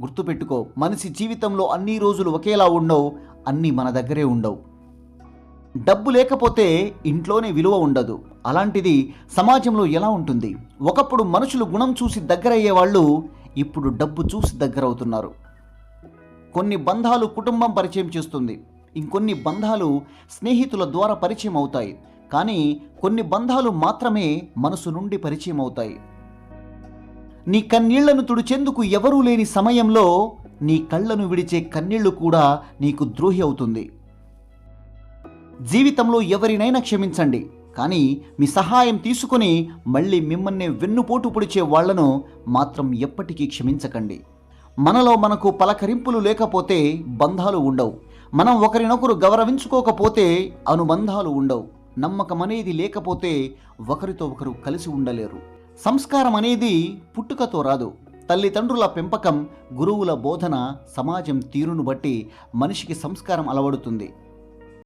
గుర్తుపెట్టుకో, మనిషి జీవితంలో అన్ని రోజులు ఒకేలా ఉండవు, అన్నీ మన దగ్గరే ఉండవు. డబ్బు లేకపోతే ఇంట్లోనే విలువ ఉండదు. అలాంటిది సమాజంలో ఎలా ఉంటుంది? ఒకప్పుడు మనుషులు గుణం చూసి దగ్గరయ్యేవాళ్ళు, ఇప్పుడు డబ్బు చూసి దగ్గరవుతున్నారు. కొన్ని బంధాలు కుటుంబం పరిచయం చేస్తుంది, ఇంకొన్ని బంధాలు స్నేహితుల ద్వారా పరిచయం అవుతాయి. కానీ కొన్ని బంధాలు మాత్రమే మనసు నుండి పరిచయం అవుతాయి. నీ కన్నీళ్లను తుడిచేందుకు ఎవరూ లేని సమయంలో నీ కళ్ళను విడిచే కన్నీళ్లు కూడా నీకు ద్రోహి అవుతుంది. జీవితంలో ఎవరినైనా క్షమించండి, కానీ మీ సహాయం తీసుకుని మళ్ళీ మిమ్మల్ని వెన్నుపోటు పొడిచే వాళ్లను మాత్రం ఎప్పటికీ క్షమించకండి. మనలో మనకు పలకరింపులు లేకపోతే బంధాలు ఉండవు. మనం ఒకరినొకరు గౌరవించుకోకపోతే అనుబంధాలు ఉండవు. నమ్మకం అనేది లేకపోతే ఒకరితో ఒకరు కలిసి ఉండలేరు. సంస్కారం అనేది పుట్టుకతో రాదు. తల్లిదండ్రుల పెంపకం, గురువుల బోధన, సమాజం తీరును బట్టి మనిషికి సంస్కారం అలవడుతుంది.